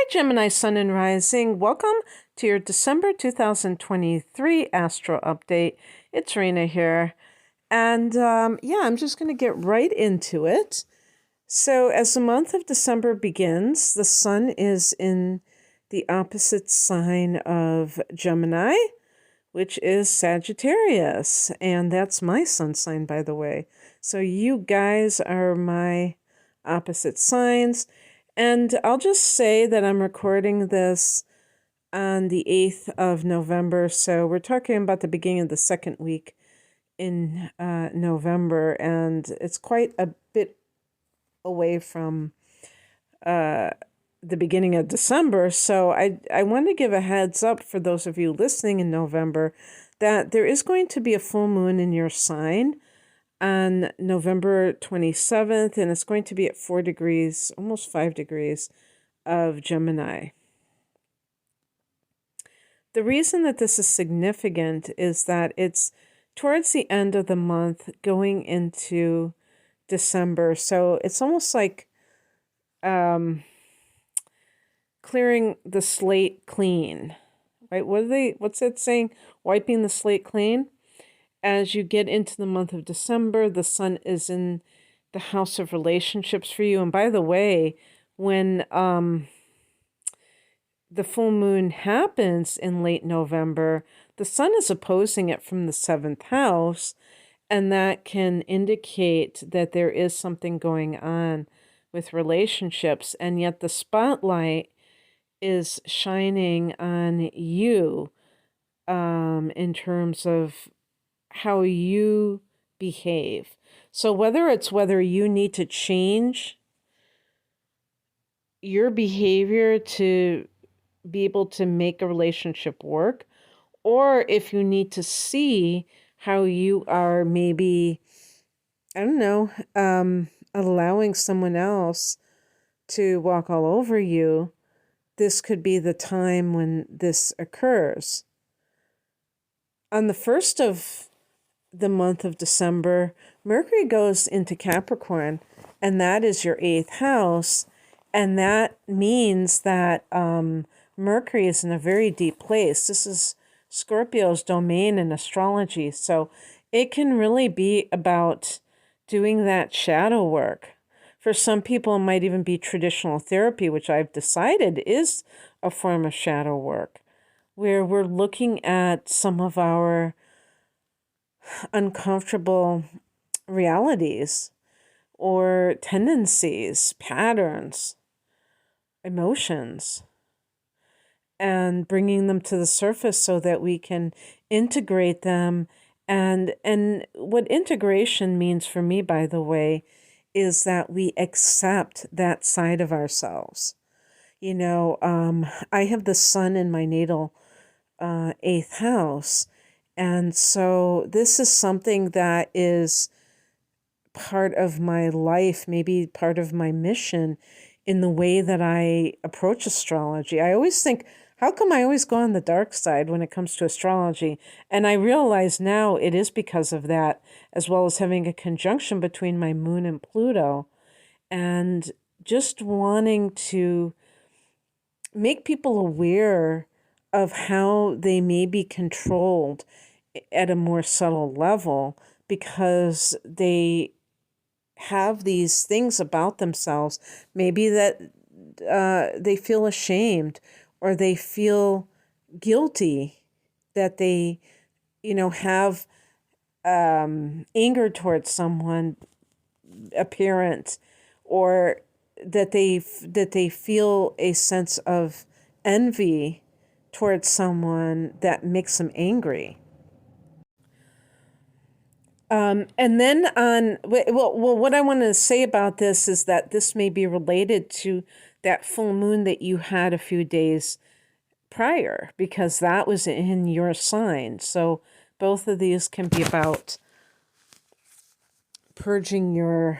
Gemini Sun and Rising. Welcome to your December 2023 Astro Update. It's Rena here. And I'm just going to get right into it. So, as the month of December begins, the Sun is in the opposite sign of Gemini, which is Sagittarius. And that's my sun sign, by the way. So, you guys are my opposite signs. And I'll just say that I'm recording this on the 8th of November. So we're talking about the beginning of the second week in November. And it's quite a bit away from the beginning of December. So I want to give a heads up for those of you listening in November that there is going to be a full moon in your sign on November 27th, and it's going to be at 4 degrees, almost 5 degrees of Gemini. The reason that this is significant is that it's towards the end of the month going into December. So it's almost like clearing the slate clean, right? What's that saying? Wiping the slate clean? As you get into the month of December, the Sun is in the house of relationships for you. And by the way, when the full moon happens in late November, the Sun is opposing it from the 7th house, and that can indicate that there is something going on with relationships, and yet the spotlight is shining on you in terms of how you behave. So whether you need to change your behavior to be able to make a relationship work, or if you need to see how you are maybe, allowing someone else to walk all over you, this could be the time when this occurs. On the 1st of the month of December, Mercury goes into Capricorn, and that is your 8th house. And that means that Mercury is in a very deep place. This is Scorpio's domain in astrology. So it can really be about doing that shadow work. For some people, it might even be traditional therapy, which I've decided is a form of shadow work, where we're looking at some of our uncomfortable realities or tendencies, patterns, emotions, and bringing them to the surface so that we can integrate them. And what integration means for me, by the way, is that we accept that side of ourselves. I have the Sun in my natal 8th house. And so this is something that is part of my life, maybe part of my mission in the way that I approach astrology. I always think, how come I always go on the dark side when it comes to astrology? And I realize now it is because of that, as well as having a conjunction between my moon and Pluto, and just wanting to make people aware of how they may be controlled at a more subtle level because they have these things about themselves, maybe that they feel ashamed or they feel guilty that they, have anger towards someone, a parent, or that they feel a sense of envy towards someone that makes them angry. And then what I want to say about this is that this may be related to that full moon that you had a few days prior, because that was in your sign. So both of these can be about purging your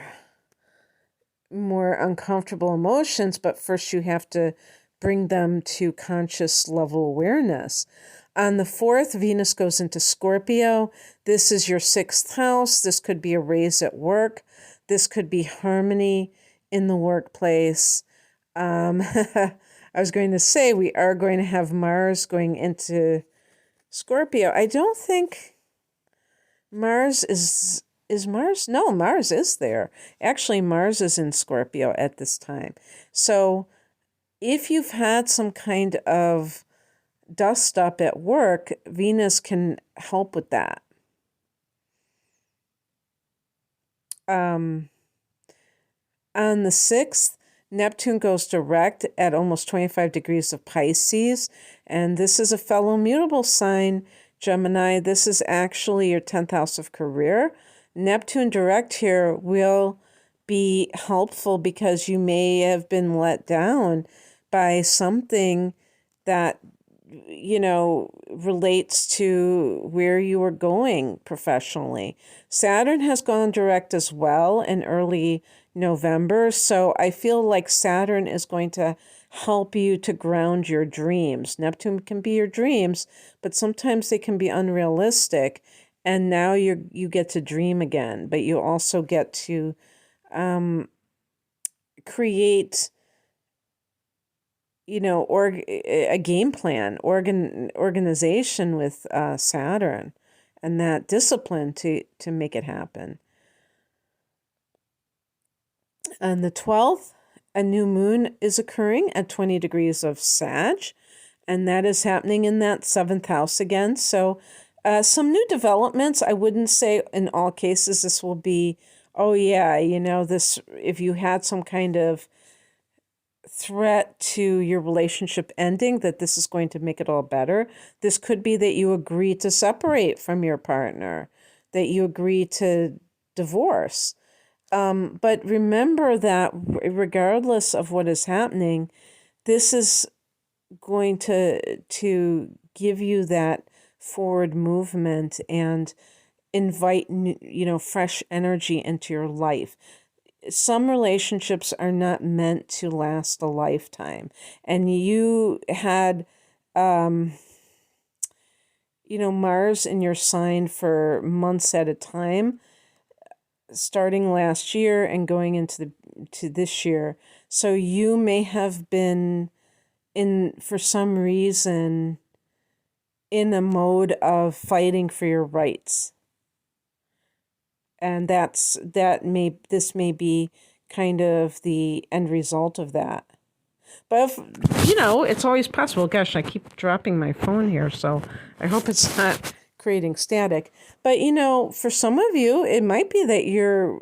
more uncomfortable emotions, but first you have to bring them to conscious level awareness. On the 4th, Venus goes into Scorpio. This is your 6th house. This could be a raise at work. This could be harmony in the workplace. I was going to say we are going to have Mars going into Scorpio. I don't think Mars is Mars? No, Mars is there. Actually, Mars is in Scorpio at this time. So if you've had some kind of dust up at work, Venus can help with that. On the 6th, Neptune goes direct at almost 25 degrees of Pisces, and this is a fellow mutable sign, Gemini. This is actually your 10th house of career. Neptune direct here will be helpful because you may have been let down by something that relates to where you are going professionally. Saturn has gone direct as well in early November, so I feel like Saturn is going to help you to ground your dreams. Neptune can be your dreams, but sometimes they can be unrealistic, and now you get to dream again, but you also get to create a game plan, organization with Saturn, and that discipline to make it happen. On the 12th, a new moon is occurring at 20 degrees of Sag, and that is happening in that 7th house again. So some new developments. I wouldn't say in all cases this will be, oh yeah, this, if you had some kind of threat to your relationship ending, that this is going to make it all better. This could be that you agree to separate from your partner, that you agree to divorce. But remember that regardless of what is happening, this is going to give you that forward movement and invite fresh energy into your life. Some relationships are not meant to last a lifetime, and you had Mars in your sign for months at a time, starting last year and going into this year. So you may have been for some reason in a mode of fighting for your rights. And this may be kind of the end result of that. But it's always possible. Gosh, I keep dropping my phone here, so I hope it's not creating static. But for some of you, it might be that you're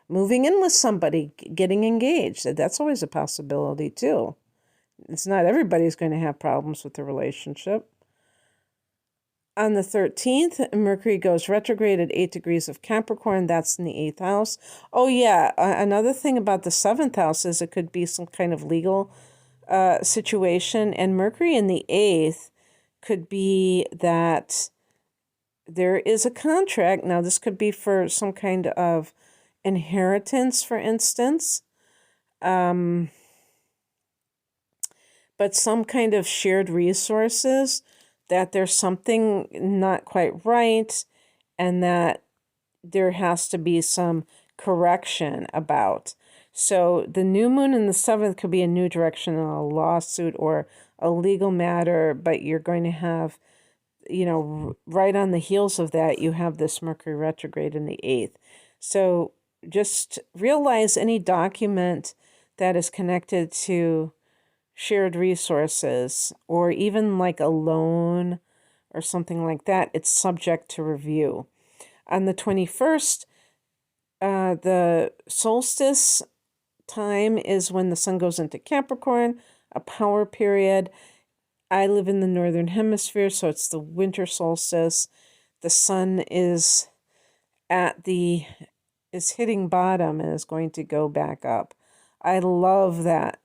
moving in with somebody, getting engaged. That's always a possibility too. It's not everybody's going to have problems with the relationship. On the 13th, Mercury goes retrograde at 8 degrees of Capricorn. That's in the 8th house. Oh, yeah. Another thing about the 7th house is it could be some kind of legal situation. And Mercury in the 8th could be that there is a contract. Now, this could be for some kind of inheritance, for instance. But some kind of shared resources, that there's something not quite right, and that there has to be some correction about. So the new moon in the 7th could be a new direction in a lawsuit or a legal matter, but you're going to have, right on the heels of that, you have this Mercury retrograde in the 8th. So just realize any document that is connected to shared resources, or even like a loan or something like that, it's subject to review. On the 21st, the solstice time is when the sun goes into Capricorn, a power period. I live in the northern hemisphere, so it's the winter solstice. The sun is hitting bottom and is going to go back up. I love that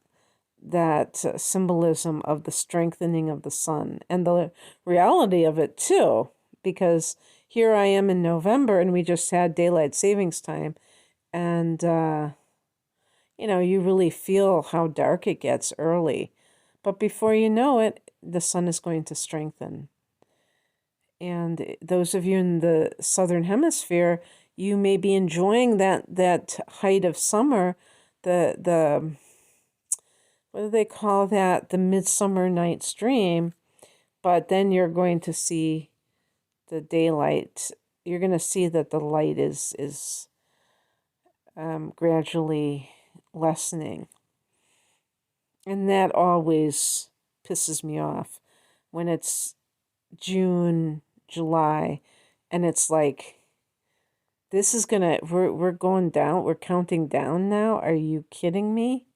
symbolism of the strengthening of the sun and the reality of it too, because here I am in November and we just had daylight savings time, and you really feel how dark it gets early, but before you know it, the sun is going to strengthen. And those of you in the southern hemisphere, you may be enjoying that height of summer, the what do they call that? The Midsummer Night's Dream. But then you're going to see the daylight. You're going to see that the light is gradually lessening. And that always pisses me off when it's June, July, and it's like, this is gonna, we're going down, we're counting down now. Are you kidding me?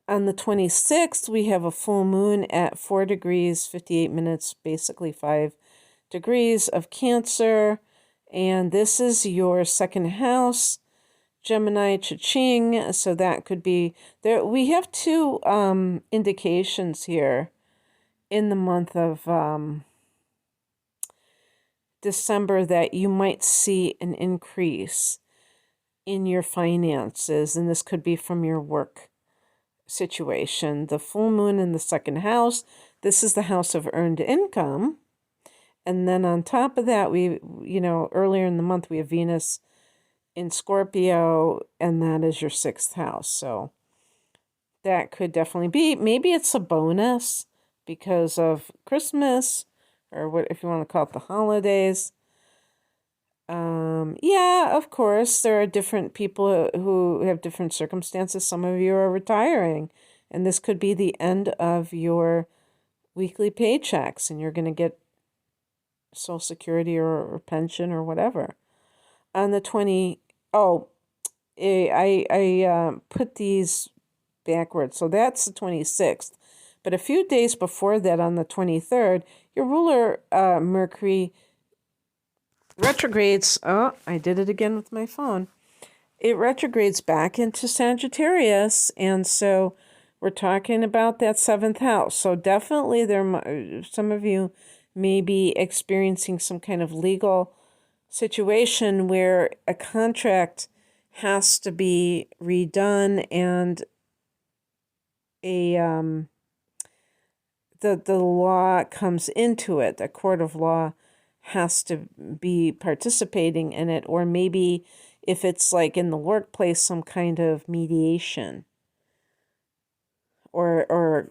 On the 26th, we have a full moon at 4 degrees, 58 minutes, basically 5 degrees of Cancer. And this is your second house, Gemini, Cha-ching. So that could be there. We have two indications here in the month of December that you might see an increase in your finances, and this could be from your work situation. The full moon in the second house, this is the house of earned income. And then on top of that, earlier in the month, we have Venus in Scorpio, and that is your sixth house. So that could definitely be, maybe it's a bonus because of Christmas, or what, if you want to call it the holidays. Yeah, of course, there are different people who have different circumstances. Some of you are retiring, and this could be the end of your weekly paychecks, and you're going to get Social Security or pension or whatever. On the I put these backwards, so that's the 26th. But a few days before that, on the 23rd, your ruler, Mercury, retrogrades. Oh, I did it again with my phone. It retrogrades back into Sagittarius, and so we're talking about that seventh house. So definitely some of you may be experiencing some kind of legal situation where a contract has to be redone, and the law comes into it. A court of law has to be participating in it, or maybe if it's like in the workplace, some kind of mediation or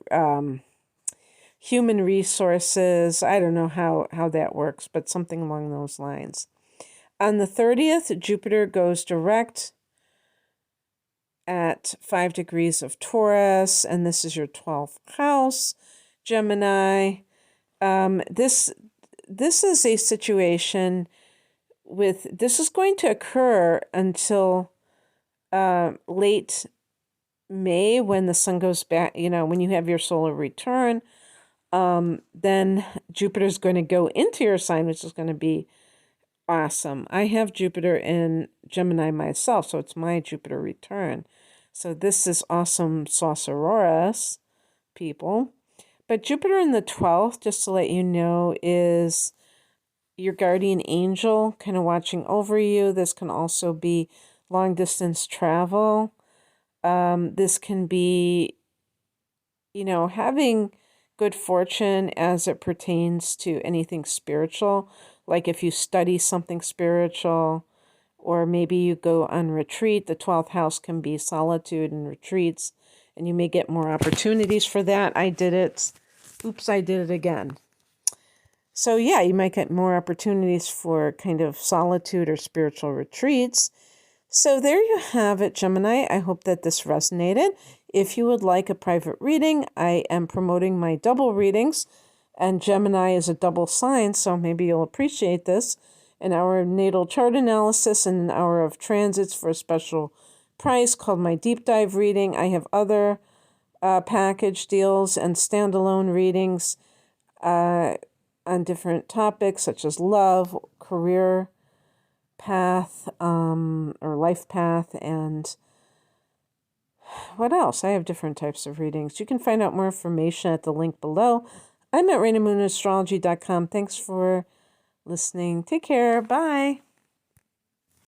human resources. I don't know how that works, but something along those lines. On the 30th, Jupiter goes direct at 5 degrees of Taurus, and this is your 12th house, Gemini. This is a situation this is going to occur until late May, when the sun goes back, when you have your solar return. Then Jupiter's going to go into your sign, which is going to be awesome. I have Jupiter in Gemini myself, so it's my Jupiter return. So this is awesome, Sauceroras, people. But Jupiter in the 12th, just to let you know, is your guardian angel kind of watching over you. This can also be long distance travel. This can be, having good fortune as it pertains to anything spiritual. Like if you study something spiritual, or maybe you go on retreat. The 12th house can be solitude and retreats, and you may get more opportunities for that. I did it. Oops, I did it again. So yeah, you might get more opportunities for kind of solitude or spiritual retreats. So there you have it, Gemini. I hope that this resonated. If you would like a private reading, I am promoting my double readings, and Gemini is a double sign, so maybe you'll appreciate this. An hour of natal chart analysis and an hour of transits for a special price called my deep dive reading. I have other package deals and standalone readings on different topics such as love, career path, or life path, and what else? I have different types of readings. You can find out more information at the link below. I'm at RainaMoonAstrology.com. Thanks for listening. Take care. Bye.